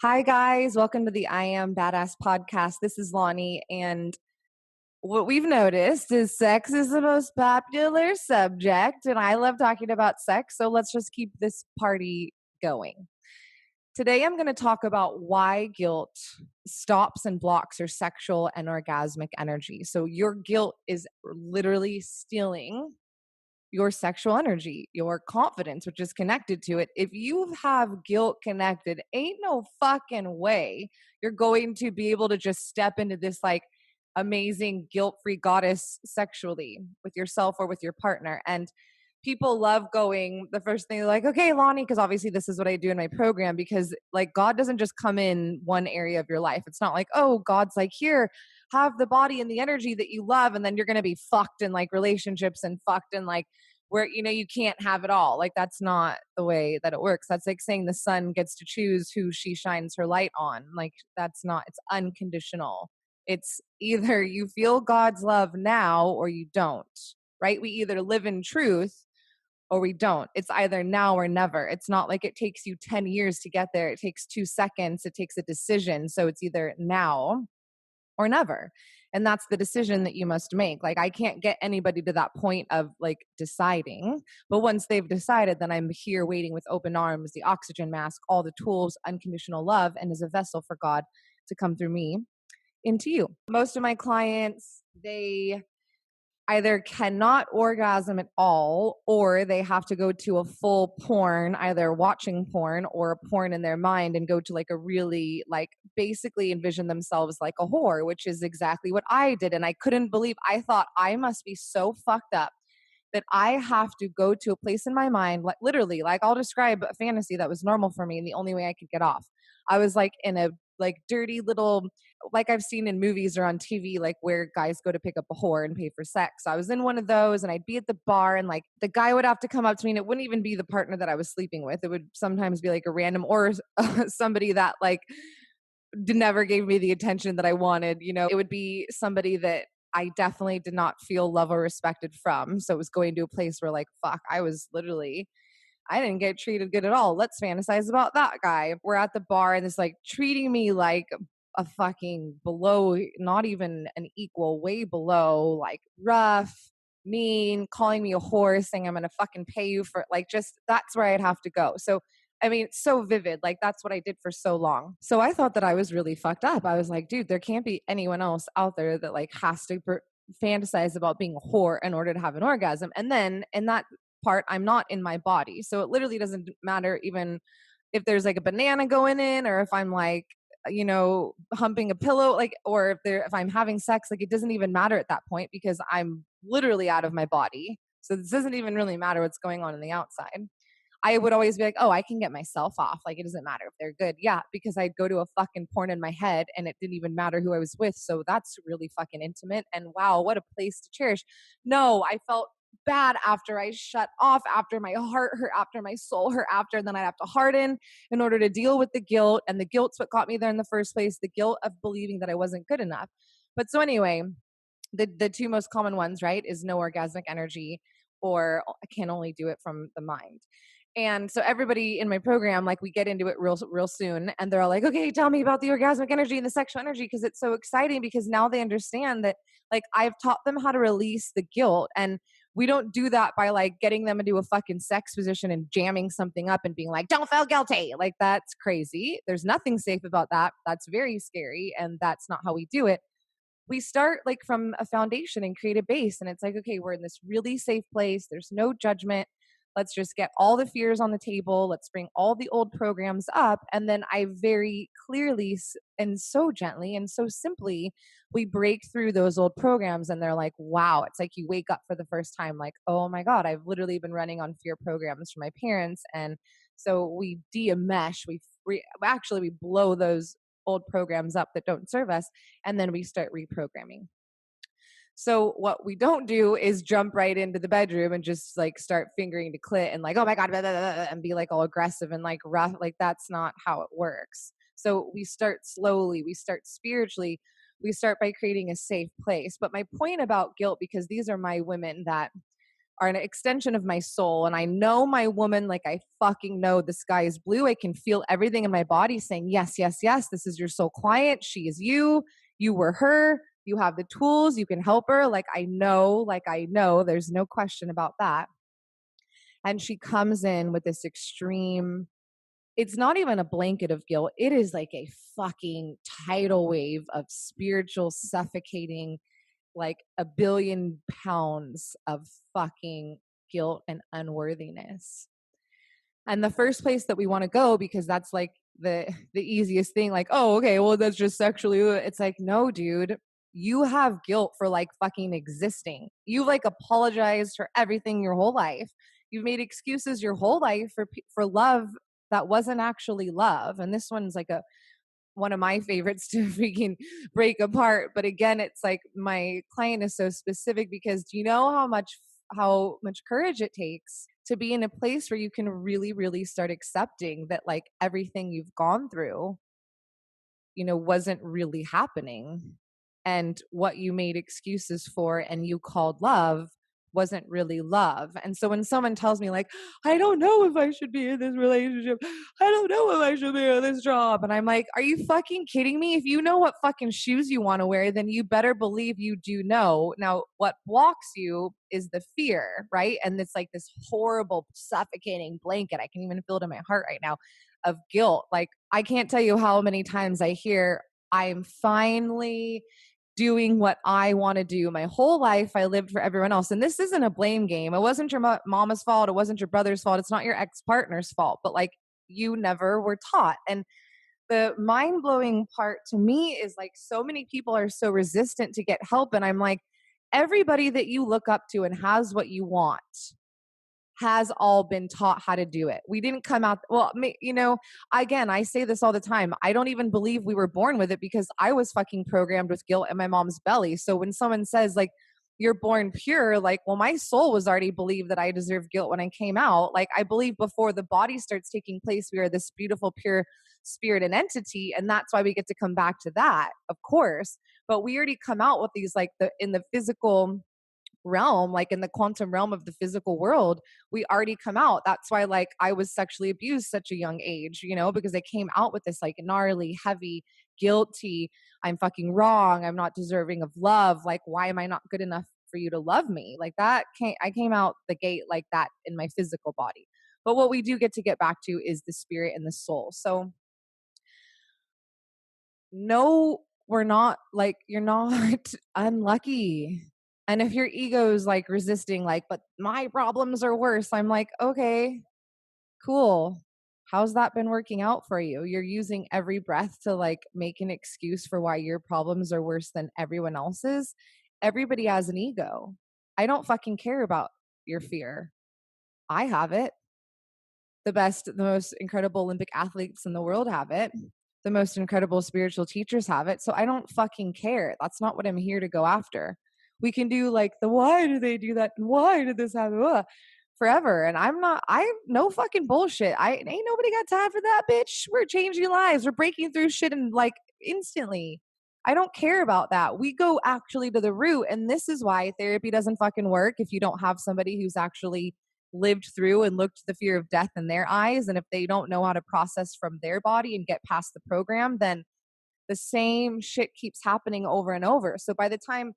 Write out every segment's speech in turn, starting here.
Hi, guys. Welcome to the I Am Badass podcast. This is Lani. And what we've noticed is sex is the most popular subject. And I love talking about sex. So let's just keep this party going. Today, I'm going to talk about why guilt stops and blocks your sexual and orgasmic energy. So, your guilt is literally stealing your sexual energy, your confidence, which is connected to it. If you have guilt connected, ain't no fucking way you're going to be able to just step into this like amazing guilt-free goddess sexually with yourself or with your partner. And people love going, the first thing they're like, okay, Lonnie, because obviously this is what I do in my program, because like God doesn't just come in one area of your life. It's not like, oh, God's like, here, have the body and the energy that you love, and then you're going to be fucked in like relationships and fucked in like where you can't have it all. Like that's not the way that it works. That's like saying the sun gets to choose who she shines her light on. Like that's not, it's unconditional. It's either you feel God's love now or you don't, right? We either live in truth or we don't. It's either now or never. It's not like it takes you 10 years to get there. It takes 2 seconds. It takes a decision. So it's either now or never. And that's the decision that you must make. Like I can't get anybody to that point of like deciding, but once they've decided, then I'm here waiting with open arms, the oxygen mask, all the tools, unconditional love, and as a vessel for God to come through me into you. Most of my clients, they either cannot orgasm at all, or they have to go to a full porn, either watching porn or a porn in their mind, and go to like a really like basically envision themselves like a whore, which is exactly what I did. And I couldn't believe, I thought I must be so fucked up that I have to go to a place in my mind, like literally, like I'll describe a fantasy that was normal for me and the only way I could get off. I was like in a like dirty little, like I've seen in movies or on TV, like where guys go to pick up a whore and pay for sex. So I was in one of those and I'd be at the bar and like the guy would have to come up to me and it wouldn't even be the partner that I was sleeping with. It would sometimes be like a random or somebody that like never gave me the attention that I wanted. It would be somebody that I definitely did not feel love or respected from. So it was going to a place where like, fuck, I didn't get treated good at all. Let's fantasize about that guy. We're at the bar and it's like treating me like a fucking below, not even an equal, way below, like rough, mean, calling me a whore, saying I'm going to fucking pay you for like, just that's where I'd have to go. So, I mean, it's so vivid. Like that's what I did for so long. So I thought that I was really fucked up. I was like, dude, there can't be anyone else out there that like has to fantasize about being a whore in order to have an orgasm. And then in that part, I'm not in my body. So it literally doesn't matter even if there's like a banana going in or if I'm like, humping a pillow, like, or if I'm having sex, like it doesn't even matter at that point because I'm literally out of my body. So this doesn't even really matter what's going on the outside. I would always be like, oh, I can get myself off. Like, it doesn't matter if they're good. Yeah, because I'd go to a fucking porn in my head and it didn't even matter who I was with. So that's really fucking intimate. And wow, what a place to cherish. No, I felt bad after I shut off, after my heart hurt, after my soul hurt, after, and then I'd have to harden in order to deal with the guilt. And the guilt's what got me there in the first place, the guilt of believing that I wasn't good enough. But so anyway, the two most common ones, right, is no orgasmic energy or I can only do it from the mind. And so everybody in my program, like we get into it real soon and they're all like, okay, tell me about the orgasmic energy and the sexual energy. Cause it's so exciting because now they understand that like I've taught them how to release the guilt. And we don't do that by like getting them into a fucking sex position and jamming something up and being like, don't feel guilty. Like that's crazy. There's nothing safe about that. That's very scary. And that's not how we do it. We start like from a foundation and create a base. And it's like, okay, we're in this really safe place. There's no judgment. Let's just get all the fears on the table. Let's bring all the old programs up. And then I very clearly and so gently and so simply, we break through those old programs and they're like, wow, it's like you wake up for the first time, like, oh my God, I've literally been running on fear programs from my parents. And so we de-mesh, we blow those old programs up that don't serve us, and then we start reprogramming. So what we don't do is jump right into the bedroom and just like start fingering the clit and like, oh my God, blah, blah, blah, and be like all aggressive and like rough. Like that's not how it works. So we start slowly, we start spiritually, we start by creating a safe place. But my point about guilt, because these are my women that are an extension of my soul. And I know my woman, like I fucking know the sky is blue. I can feel everything in my body saying, yes, yes, yes, this is your soul client. She is you. You were her. You have the tools. You can help her. Like I know, there's no question about that. And she comes in with this extreme, it's not even a blanket of guilt. It is like a fucking tidal wave of spiritual suffocating, like a billion pounds of fucking guilt and unworthiness. And the first place that we want to go, because that's like the easiest thing, like, oh, okay, well, that's just sexually. It's like, no, dude, you have guilt for like fucking existing. You've like apologized for everything your whole life. You've made excuses your whole life for love that wasn't actually love. And this one's like a one of my favorites to freaking break apart. But again, it's like my client is so specific because do you know how much courage it takes to be in a place where you can really, really start accepting that like everything you've gone through, wasn't really happening. And what you made excuses for and you called love wasn't really love. And so when someone tells me like, I don't know if I should be in this relationship, I don't know if I should be in this job. And I'm like, are you fucking kidding me? If you know what fucking shoes you want to wear, then you better believe you do know. Now, what blocks you is the fear, right? And it's like this horrible, suffocating blanket. I can even feel it in my heart right now of guilt. Like, I can't tell you how many times I hear, I'm finally doing what I want to do. My whole life, I lived for everyone else. And this isn't a blame game. It wasn't your mama's fault. It wasn't your brother's fault. It's not your ex-partner's fault. But like, you never were taught. And the mind-blowing part to me is like, so many people are so resistant to get help. And I'm like, everybody that you look up to and has what you want has all been taught how to do it. We didn't come out, well, again, I say this all the time. I don't even believe we were born with it because I was fucking programmed with guilt in my mom's belly. So when someone says like, you're born pure, like, well, my soul was already believed that I deserve guilt when I came out. Like, I believe before the body starts taking place, we are this beautiful, pure spirit and entity. And that's why we get to come back to that, of course. But we already come out with these, like, in the physical realm, like in the quantum realm of the physical world, we already come out. That's why like I was sexually abused such a young age, because I came out with this like gnarly, heavy, guilty, I'm fucking wrong, I'm not deserving of love, like why am I not good enough for you to love me? Like that I came out the gate like that in my physical body. But what we do get to get back to is the spirit and the soul. So no, we're not, like, you're not unlucky. And if your ego is like resisting, like, but my problems are worse, I'm like, okay, cool. How's that been working out for you? You're using every breath to like make an excuse for why your problems are worse than everyone else's. Everybody has an ego. I don't fucking care about your fear. I have it. The most incredible Olympic athletes in the world have it. The most incredible spiritual teachers have it. So I don't fucking care. That's not what I'm here to go after. We can do like the why do they do that? And why did this happen? Forever. And I no fucking bullshit. I ain't nobody got time for that, bitch. We're changing lives. We're breaking through shit and like instantly. I don't care about that. We go actually to the root. And this is why therapy doesn't fucking work if you don't have somebody who's actually lived through and looked the fear of death in their eyes. And if they don't know how to process from their body and get past the program, then the same shit keeps happening over and over. So by the time,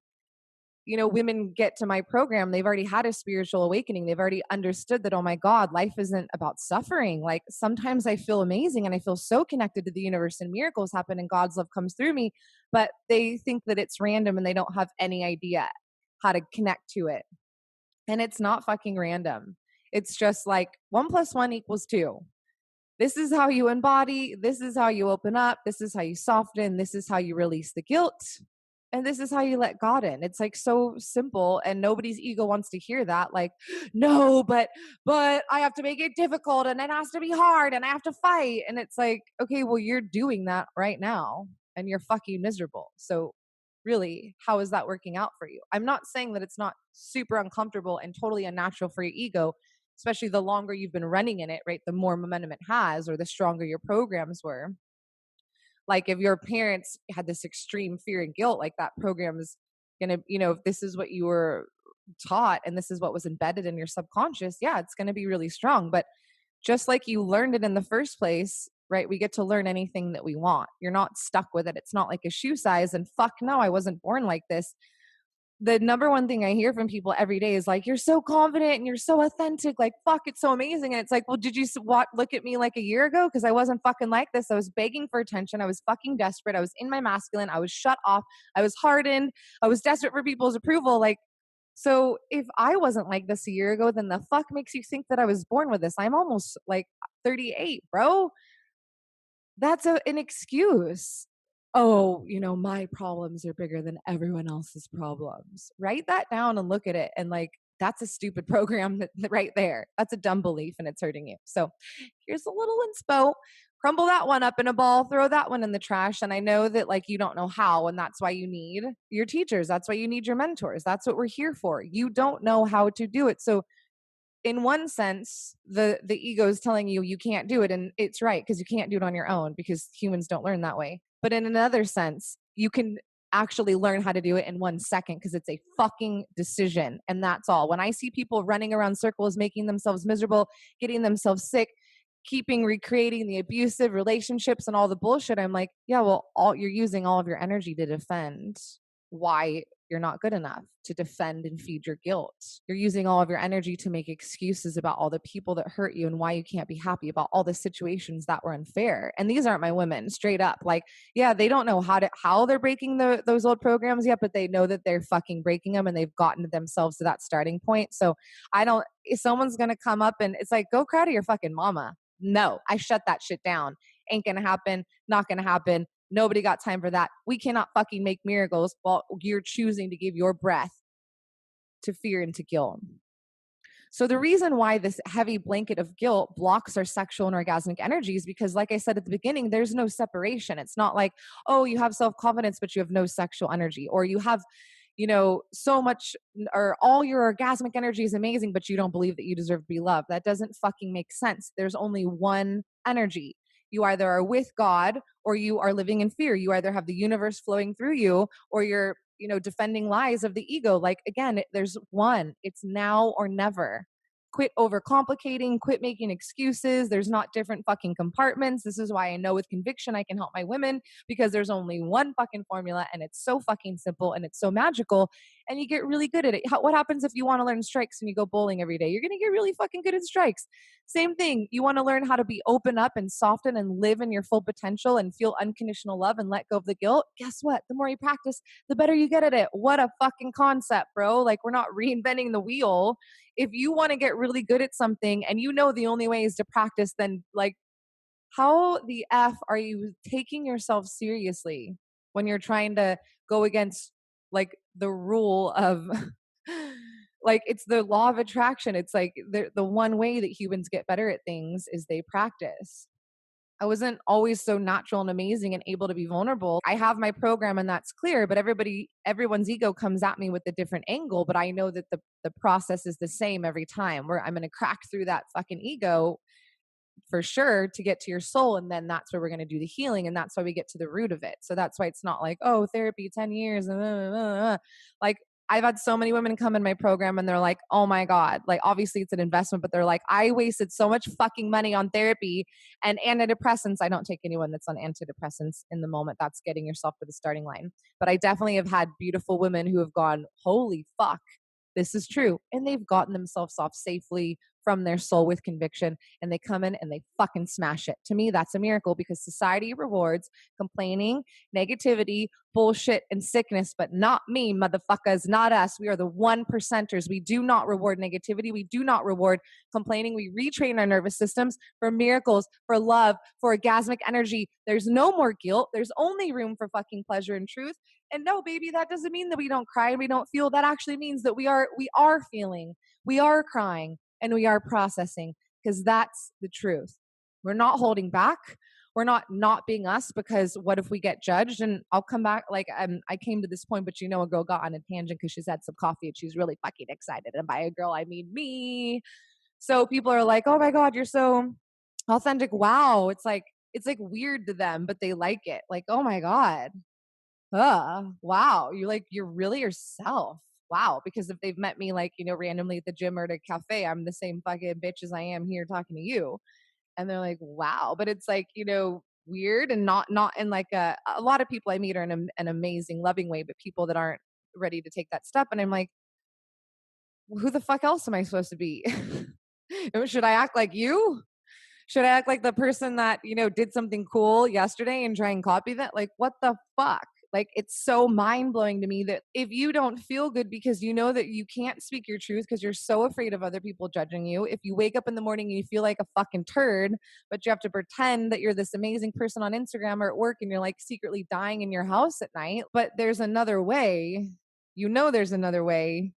women get to my program, they've already had a spiritual awakening. They've already understood that, oh my God, life isn't about suffering. Like sometimes I feel amazing and I feel so connected to the universe and miracles happen and God's love comes through me, but they think that it's random and they don't have any idea how to connect to it. And it's not fucking random. It's just like 1 + 1 = 2. This is how you embody. This is how you open up. This is how you soften. This is how you release the guilt. And this is how you let God in. It's like so simple and nobody's ego wants to hear that. Like, no, but I have to make it difficult and it has to be hard and I have to fight. And it's like, okay, well, you're doing that right now and you're fucking miserable. So really, how is that working out for you? I'm not saying that it's not super uncomfortable and totally unnatural for your ego, especially the longer you've been running in it, right? The more momentum it has or the stronger your programs were. Like if your parents had this extreme fear and guilt, like that program is going to, if this is what you were taught and this is what was embedded in your subconscious, yeah, it's going to be really strong. But just like you learned it in the first place, right? We get to learn anything that we want. You're not stuck with it. It's not like a shoe size and fuck no, I wasn't born like this. The number one thing I hear from people every day is like, you're so confident and you're so authentic. Like, fuck, it's so amazing. And it's like, well, did you look at me like a year ago? Because I wasn't fucking like this. I was begging for attention. I was fucking desperate. I was in my masculine. I was shut off. I was hardened. I was desperate for people's approval. Like, so if I wasn't like this a year ago, then the fuck makes you think that I was born with this? I'm almost like 38, bro. That's an excuse. Oh, my problems are bigger than everyone else's problems. Write that down and look at it. And like, that's a stupid program right there. That's a dumb belief and it's hurting you. So here's a little inspo. Crumble that one up in a ball, throw that one in the trash. And I know that like you don't know how, and that's why you need your teachers. That's why you need your mentors. That's what we're here for. You don't know how to do it. So in one sense, the ego is telling you you can't do it, and it's right because you can't do it on your own because humans don't learn that way. But in another sense, you can actually learn how to do it in 1 second because it's a fucking decision, and that's all. When I see people running around circles, making themselves miserable, getting themselves sick, recreating the abusive relationships and all the bullshit, I'm like, yeah, well, you're using all of your energy to defend why you're not good enough, to defend and feed your guilt. You're using all of your energy to make excuses about all the people that hurt you and why you can't be happy about all the situations that were unfair. And these aren't my women, straight up. Like, yeah, they don't know how they're breaking those old programs yet, but they know that they're fucking breaking them and they've gotten themselves to that starting point. So if someone's going to come up and it's like, go cry to your fucking mama. No, I shut that shit down. Ain't going to happen. Not going to happen. Nobody got time for that. We cannot fucking make miracles while you're choosing to give your breath to fear and to guilt. So the reason why this heavy blanket of guilt blocks our sexual and orgasmic energies, because like I said at the beginning, there's no separation. It's not like, oh, you have self-confidence, but you have no sexual energy, or you have, so much, or all your orgasmic energy is amazing, but you don't believe that you deserve to be loved. That doesn't fucking make sense. There's only one energy. You either are with God or you are living in fear. You either have the universe flowing through you or you're, defending lies of the ego. Like, again, there's one. It's now or never. Quit overcomplicating, quit making excuses. There's not different fucking compartments. This is why I know with conviction I can help my women, because there's only one fucking formula and it's so fucking simple and it's so magical and you get really good at it. What happens if you want to learn strikes and you go bowling every day? You're going to get really fucking good at strikes. Same thing. You want to learn how to be open up and soften and live in your full potential and feel unconditional love and let go of the guilt. Guess what? The more you practice, the better you get at it. What a fucking concept, bro. Like, we're not reinventing the wheel. If you want to get really good at something and the only way is to practice, then like, how the F are you taking yourself seriously when you're trying to go against like the rule of like, it's the law of attraction. It's like the one way that humans get better at things is they practice. I wasn't always so natural and amazing and able to be vulnerable. I have my program and that's clear, but everyone's ego comes at me with a different angle. But I know that the process is the same every time, where I'm going to crack through that fucking ego for sure to get to your soul. And then that's where we're going to do the healing. And that's why we get to the root of it. So that's why it's not like, oh, therapy, 10 years. Like, I've had so many women come in my program and they're like, oh my God, like, obviously it's an investment, but they're like, I wasted so much fucking money on therapy and antidepressants. I don't take anyone that's on antidepressants in the moment. That's getting yourself to the starting line. But I definitely have had beautiful women who have gone, holy fuck, this is true. And they've gotten themselves off safely from their soul with conviction, and they come in and they fucking smash it. To me, that's a miracle, because society rewards complaining, negativity, bullshit, and sickness, but not me, motherfuckers, not us. We are the 1%ers. We do not reward negativity. We do not reward complaining. We retrain our nervous systems for miracles, for love, for orgasmic energy. There's no more guilt. There's only room for fucking pleasure and truth. And no, baby, that doesn't mean that we don't cry and we don't feel. That actually means that we are feeling, we are crying, and we are processing, because that's the truth. We're not holding back. We're not being us, because what if we get judged? And I'll come back. Like, I came to this point, but a girl got on a tangent because she's had some coffee and she's really fucking excited. And by a girl, I mean me. So people are like, oh my God, you're so authentic. Wow. It's like weird to them, but they like it. Like, oh my God. Wow. You're really yourself. wow, because if they've met me like, randomly at the gym or at a cafe, I'm the same fucking bitch as I am here talking to you. And they're like, wow. But it's like, weird, and not in like a lot of people I meet are in an amazing, loving way, but people that aren't ready to take that step. And I'm like, who the fuck else am I supposed to be? Should I act like you? Should I act like the person that, did something cool yesterday and try and copy that? Like, what the fuck? Like, it's so mind blowing to me that if you don't feel good because you know that you can't speak your truth because you're so afraid of other people judging you, if you wake up in the morning and you feel like a fucking turd, but you have to pretend that you're this amazing person on Instagram or at work and you're like secretly dying in your house at night, but there's another way, there's another way.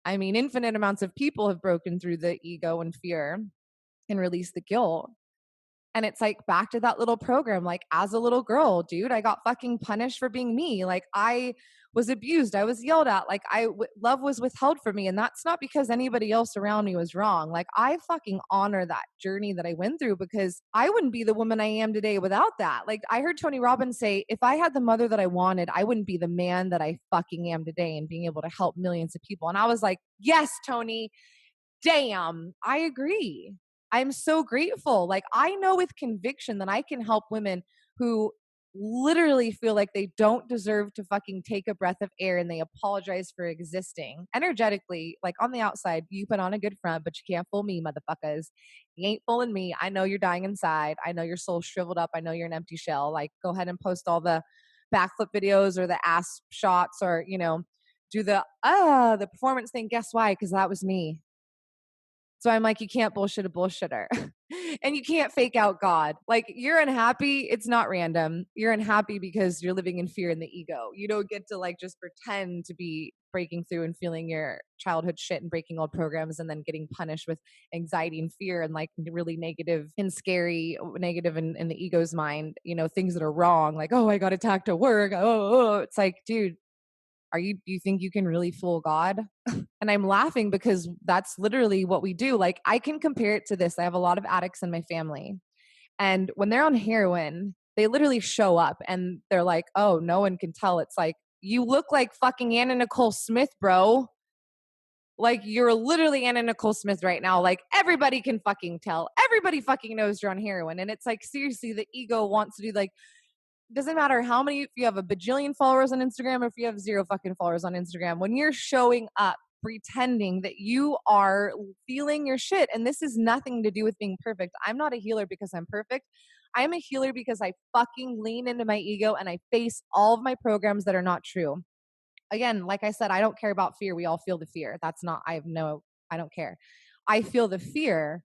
I mean, infinite amounts of people have broken through the ego and fear and released the guilt. And it's like back to that little program. Like, as a little girl, dude, I got fucking punished for being me. Like, I was abused. I was yelled at. Like, love was withheld from me. And that's not because anybody else around me was wrong. Like, I fucking honor that journey that I went through because I wouldn't be the woman I am today without that. Like, I heard Tony Robbins say, if I had the mother that I wanted, I wouldn't be the man that I fucking am today and being able to help millions of people. And I was like, yes, Tony, damn, I agree. I'm so grateful. Like, I know with conviction that I can help women who literally feel like they don't deserve to fucking take a breath of air and they apologize for existing energetically. Like, on the outside, you put on a good front, but you can't fool me, motherfuckers. You ain't fooling me. I know you're dying inside. I know your soul's shriveled up. I know you're an empty shell. Like, go ahead and post all the backflip videos or the ass shots or, do the performance thing. Guess why? Because that was me. So I'm like, you can't bullshit a bullshitter and you can't fake out God. Like, you're unhappy. It's not random. You're unhappy because you're living in fear and the ego. You don't get to like just pretend to be breaking through and feeling your childhood shit and breaking old programs and then getting punished with anxiety and fear and like really negative and scary, negative in the ego's mind, things that are wrong. Like, oh, I got attacked at work. Oh. It's like, dude, do you think you can really fool God? And I'm laughing because that's literally what we do. Like, I can compare it to this. I have a lot of addicts in my family. And when they're on heroin, they literally show up and they're like, oh, no one can tell. It's like, you look like fucking Anna Nicole Smith, bro. Like, you're literally Anna Nicole Smith right now. Like, everybody can fucking tell. Everybody fucking knows you're on heroin. And it's like, seriously, the ego wants to do like, doesn't matter how many, if you have a bajillion followers on Instagram or if you have 0 fucking followers on Instagram, when you're showing up pretending that you are feeling your shit, and this is nothing to do with being perfect. I'm not a healer because I'm perfect. I'm a healer because I fucking lean into my ego and I face all of my programs that are not true. Again, like I said, I don't care about fear. We all feel the fear. I don't care. I feel the fear.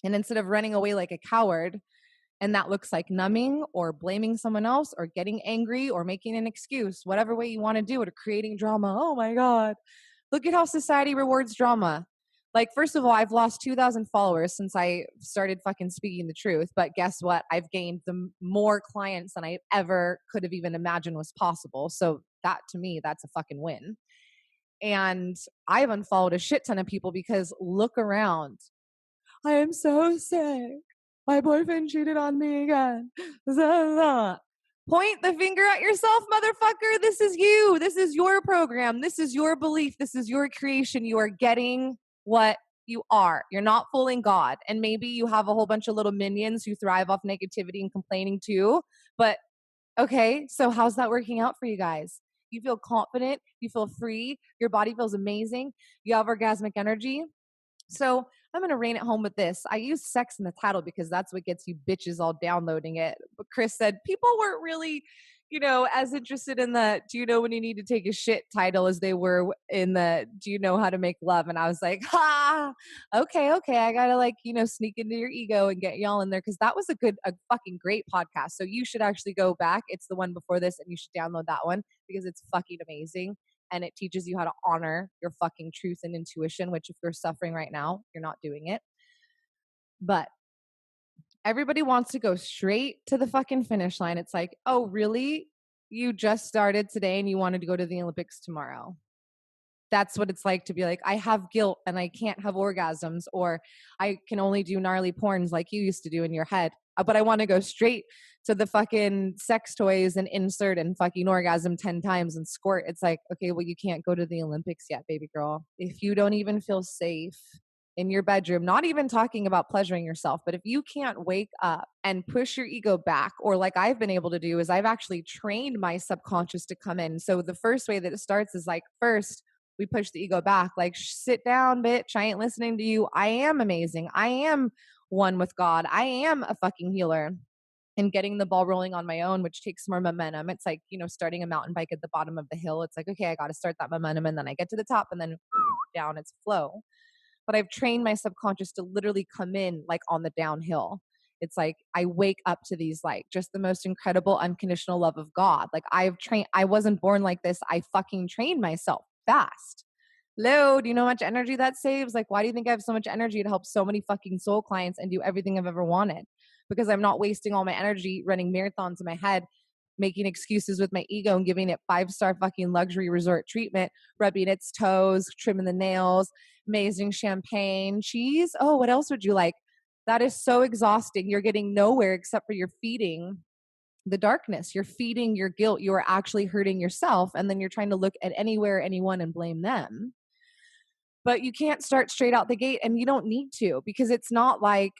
And instead of running away like a coward, and that looks like numbing or blaming someone else or getting angry or making an excuse, whatever way you want to do it, or creating drama. Oh my God. Look at how society rewards drama. Like, first of all, I've lost 2,000 followers since I started fucking speaking the truth. But guess what? I've gained more clients than I ever could have even imagined was possible. So that, to me, that's a fucking win. And I've unfollowed a shit ton of people because look around. I am so sick. My boyfriend cheated on me again. Point the finger at yourself, motherfucker. This is you. This is your program. This is your belief. This is your creation. You are getting what you are. You're not fooling God. And maybe you have a whole bunch of little minions who thrive off negativity and complaining too. But okay, so how's that working out for you guys? You feel confident. You feel free. Your body feels amazing. You have orgasmic energy. So I'm going to rein it home with this. I use sex in the title because that's what gets you bitches all downloading it. But Chris said people weren't really, as interested in the do you know when you need to take a shit title as they were in the do you know how to make love? And I was like, okay. I got to sneak into your ego and get y'all in there because that was a fucking great podcast. So you should actually go back. It's the one before this and you should download that one because it's fucking amazing. And it teaches you how to honor your fucking truth and intuition, which if you're suffering right now, you're not doing it. But everybody wants to go straight to the fucking finish line. It's like, oh, really? You just started today and you wanted to go to the Olympics tomorrow. That's what it's like to be like, I have guilt and I can't have orgasms, or I can only do gnarly porns like you used to do in your head. But I want to go straight to the fucking sex toys and insert and fucking orgasm 10 times and squirt. It's like, okay, well, you can't go to the Olympics yet, baby girl. If you don't even feel safe in your bedroom, not even talking about pleasuring yourself, but if you can't wake up and push your ego back, or like I've been able to do, is I've actually trained my subconscious to come in. So the first way that it starts is like, first, we push the ego back, like, sit down, bitch. I ain't listening to you. I am amazing. I am one with God. I am a fucking healer. And getting the ball rolling on my own, which takes more momentum. It's like, starting a mountain bike at the bottom of the hill. It's like, okay, I got to start that momentum. And then I get to the top and then down, it's flow. But I've trained my subconscious to literally come in like on the downhill. It's like I wake up to these, like, just the most incredible unconditional love of God. Like, I wasn't born like this. I fucking trained myself fast. Hello, do you know how much energy that saves? Like, why do you think I have so much energy to help so many fucking soul clients and do everything I've ever wanted? Because I'm not wasting all my energy running marathons in my head, making excuses with my ego and giving it 5-star fucking luxury resort treatment, rubbing its toes, trimming the nails, amazing champagne, cheese. Oh, what else would you like? That is so exhausting. You're getting nowhere except for you're feeding the darkness. You're feeding your guilt. You are actually hurting yourself. And then you're trying to look at anywhere, anyone, and blame them. But you can't start straight out the gate, and you don't need to, because it's not like,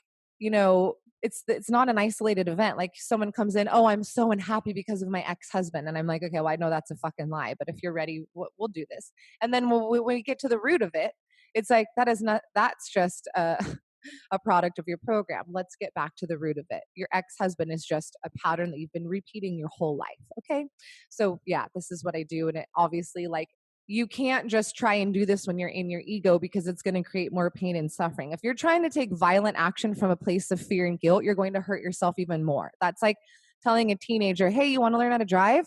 it's not an isolated event. Like, someone comes in, oh, I'm so unhappy because of my ex-husband. And I'm like, okay, well, I know that's a fucking lie, but if you're ready, we'll do this. And then when we get to the root of it, it's like, that's just a product of your program. Let's get back to the root of it. Your ex-husband is just a pattern that you've been repeating your whole life. Okay. So yeah, this is what I do. And it obviously, like, you can't just try and do this when you're in your ego, because it's going to create more pain and suffering. If you're trying to take violent action from a place of fear and guilt, you're going to hurt yourself even more. That's like telling a teenager, hey, you want to learn how to drive?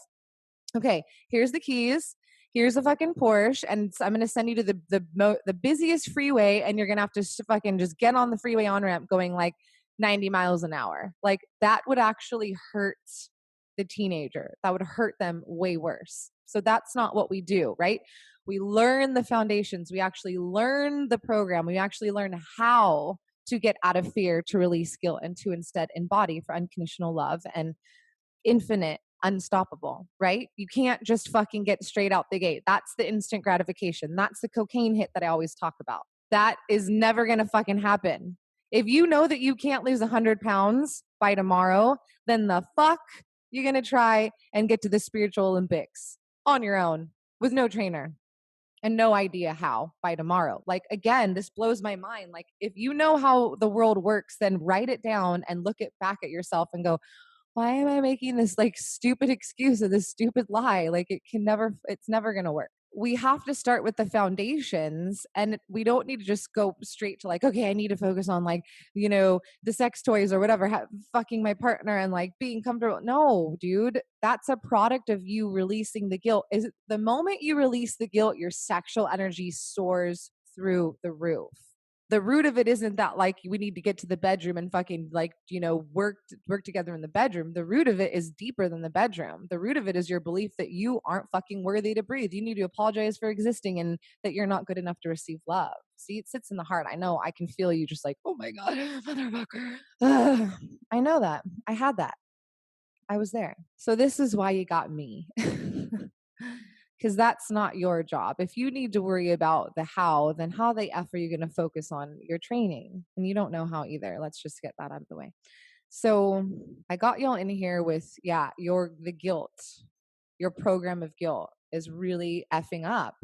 Okay, here's the keys. Here's a fucking Porsche, and I'm going to send you to the busiest freeway, and you're going to have to fucking just get on the freeway on-ramp going like 90 miles an hour. Like, that would actually hurt the teenager. That would hurt them way worse. So that's not what we do, right? We learn the foundations. We actually learn the program. We actually learn how to get out of fear, to release guilt, and to instead embody for unconditional love and infinite, unstoppable, right? You can't just fucking get straight out the gate. That's the instant gratification. That's the cocaine hit that I always talk about. That is never going to fucking happen. If you know that you can't lose 100 pounds by tomorrow, then the fuck you're going to try and get to the spiritual Olympics on your own with no trainer and no idea how by tomorrow. Like, again, this blows my mind. Like, if you know how the world works, then write it down and look it back at yourself and go, why am I making this like stupid excuse or this stupid lie? Like, it's never going to work. We have to start with the foundations, and we don't need to just go straight to like, okay, I need to focus on like, the sex toys or whatever, fucking my partner and like being comfortable. No, dude, that's a product of you releasing the guilt. Is the moment you release the guilt, your sexual energy soars through the roof. The root of it isn't that like we need to get to the bedroom and fucking like, work together in the bedroom. The root of it is deeper than the bedroom. The root of it is your belief that you aren't fucking worthy to breathe. You need to apologize for existing and that you're not good enough to receive love. See, it sits in the heart. I know. I can feel you just like, oh my God, motherfucker. I know that. I had that. I was there. So this is why you got me. Because that's not your job. If you need to worry about the how, then how the F are you going to focus on your training? And you don't know how either. Let's just get that out of the way. So I got y'all in here with, the guilt. Your program of guilt is really effing up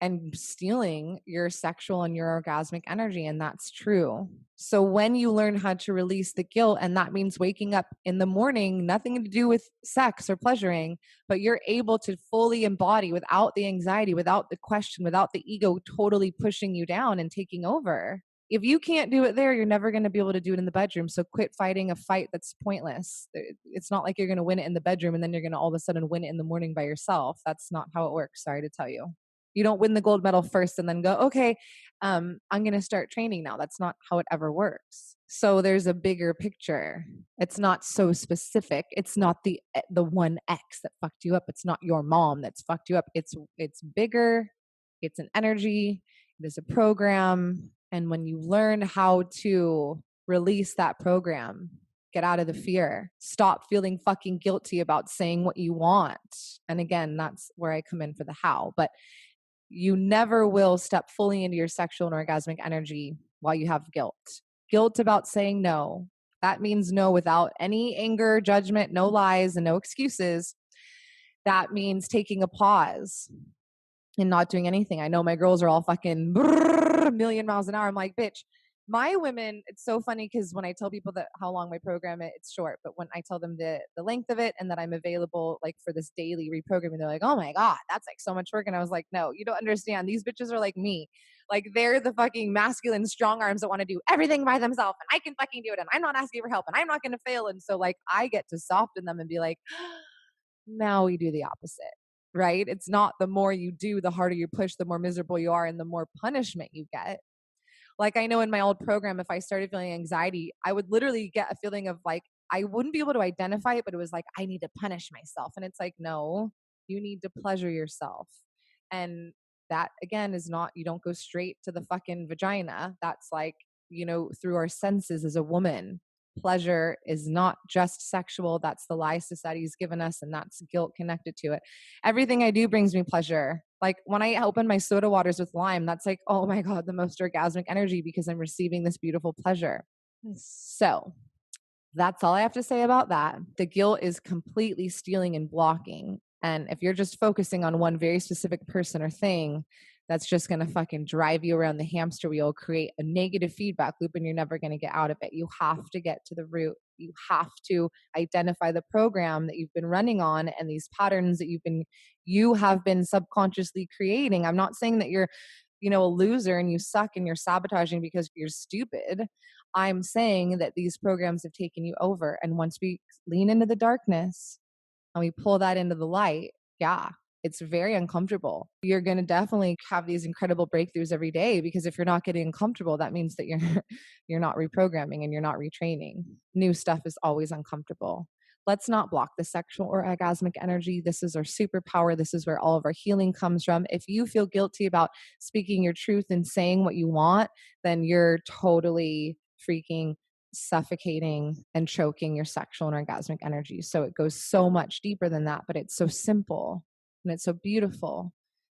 and stealing your sexual and your orgasmic energy. And that's true. So when you learn how to release the guilt, and that means waking up in the morning, nothing to do with sex or pleasuring, but you're able to fully embody without the anxiety, without the question, without the ego totally pushing you down and taking over. If you can't do it there, you're never going to be able to do it in the bedroom. So quit fighting a fight that's pointless. It's not like you're going to win it in the bedroom and then you're going to all of a sudden win it in the morning by yourself. That's not how it works. Sorry to tell you. You don't win the gold medal first and then go, okay, I'm going to start training now. That's not how it ever works. So there's a bigger picture. It's not so specific. It's not the one ex that fucked you up. It's not your mom that's fucked you up. It's bigger. It's an energy. It is a program. And when you learn how to release that program, Get out of the fear. Stop feeling fucking guilty about saying what you want. And again, that's where I come in for the how. But you never will step fully into your sexual and orgasmic energy while you have guilt. Guilt about saying no. That means no without any anger, judgment, no lies, and no excuses. That means taking a pause and not doing anything. I know my girls are all fucking a million miles an hour. I'm like, bitch, my women, it's so funny because when I tell people that how long my program is, it's short, but when I tell them the length of it and that I'm available like for this daily reprogramming, they're like, oh my God, that's like so much work. And I was like, no, you don't understand. These bitches are like me. Like they're the fucking masculine strong arms that want to do everything by themselves and I can fucking do it and I'm not asking for help and I'm not going to fail. And so like I get to soften them and be like, now we do the opposite, right? It's not the more you do, the harder you push, the more miserable you are and the more punishment you get. Like I know in my old program, if I started feeling anxiety, I would literally get a feeling of like, I wouldn't be able to identify it, but it was like, I need to punish myself. And it's like, no, you need to pleasure yourself. And that again is not, you don't go straight to the fucking vagina. That's like, through our senses as a woman. Pleasure is not just sexual. That's the lie society's given us, and that's guilt connected to it. Everything I do brings me pleasure. Like when I open my soda waters with lime, that's like, oh my God, the most orgasmic energy because I'm receiving this beautiful pleasure. So that's all I have to say about that. The guilt is completely stealing and blocking. And if you're just focusing on one very specific person or thing, that's just going to fucking drive you around the hamster wheel, create a negative feedback loop, and you're never going to get out of it. You have to get to the root. You have to identify the program that you've been running on and these patterns that you have been subconsciously creating. I'm not saying that you're, a loser and you suck and you're sabotaging because you're stupid. I'm saying that these programs have taken you over. And once we lean into the darkness and we pull that into the light, yeah, it's very uncomfortable. You're going to definitely have these incredible breakthroughs every day because if you're not getting uncomfortable, that means that you're not reprogramming and you're not retraining. New stuff is always uncomfortable. Let's not block the sexual or orgasmic energy. This is our superpower. This is where all of our healing comes from. If you feel guilty about speaking your truth and saying what you want, then you're totally freaking suffocating and choking your sexual and orgasmic energy. So it goes so much deeper than that, but it's so simple and it's so beautiful.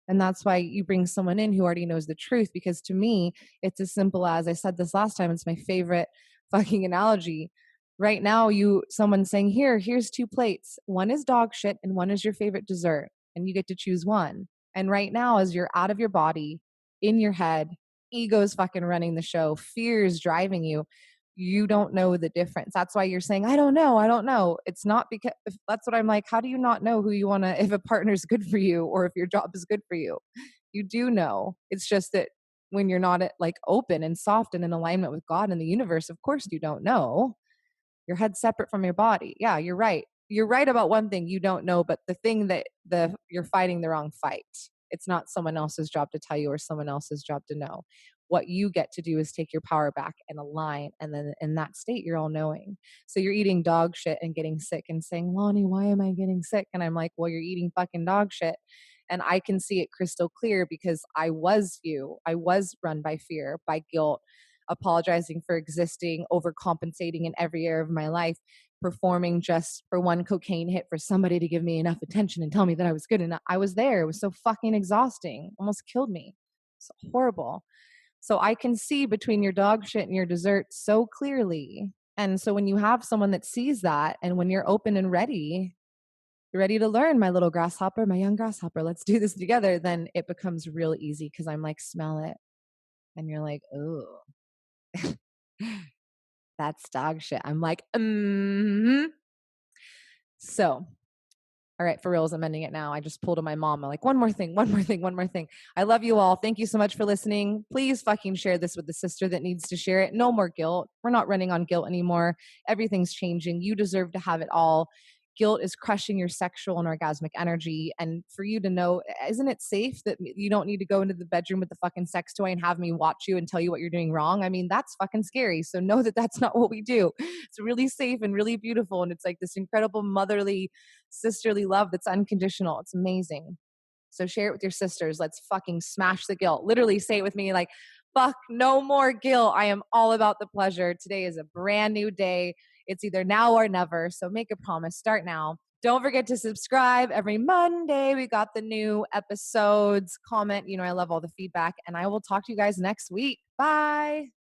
And that's why you bring someone in who already knows the truth, because to me, it's as simple as, I said this last time, it's my favorite fucking analogy. Right now, someone's saying, here's 2 plates. One is dog shit and one is your favorite dessert. And you get to choose one. And right now, as you're out of your body, in your head, ego's fucking running the show, fear is driving you. You don't know the difference. That's why you're saying, I don't know. It's not because that's what I'm like. How do you not know who you want to, if a partner's good for you or if your job is good for you? You do know. It's just that when you're not like open and soft and in alignment with God and the universe, of course you don't know. Your head's separate from your body. Yeah, you're right. You're right about one thing you don't know, but the thing that you're fighting the wrong fight. It's not someone else's job to tell you or someone else's job to know. What you get to do is take your power back and align. And then in that state, you're all knowing. So you're eating dog shit and getting sick and saying, Lani, why am I getting sick? And I'm like, well, you're eating fucking dog shit. And I can see it crystal clear because I was run by fear, by guilt, apologizing for existing, overcompensating in every area of my life, performing just for one cocaine hit for somebody to give me enough attention and tell me that I was good enough. I was there. It was so fucking exhausting. Almost killed me. It's horrible. So I can see between your dog shit and your dessert so clearly. And so when you have someone that sees that, and when you're open and ready, you're ready to learn, my little grasshopper, my young grasshopper, let's do this together, then it becomes real easy because I'm like, smell it. And you're like, oh, that's dog shit. I'm like, So, all right, for reals, I'm ending it now. I just pulled on my mom. I'm like, one more thing. I love you all. Thank you so much for listening. Please fucking share this with the sister that needs to share it. No more guilt. We're not running on guilt anymore. Everything's changing. You deserve to have it all. Guilt is crushing your sexual and orgasmic energy. And for you to know, isn't it safe that you don't need to go into the bedroom with the fucking sex toy and have me watch you and tell you what you're doing wrong? I mean, that's fucking scary. So know that that's not what we do. It's really safe and really beautiful. And it's like this incredible motherly, sisterly love that's unconditional. It's amazing. So share it with your sisters. Let's fucking smash the guilt. Literally say it with me like, fuck, no more guilt. I am all about the pleasure. Today is a brand new day. It's either now or never. So make a promise. Start now. Don't forget to subscribe. Every Monday, we got the new episodes. Comment. I love all the feedback. And I will talk to you guys next week. Bye.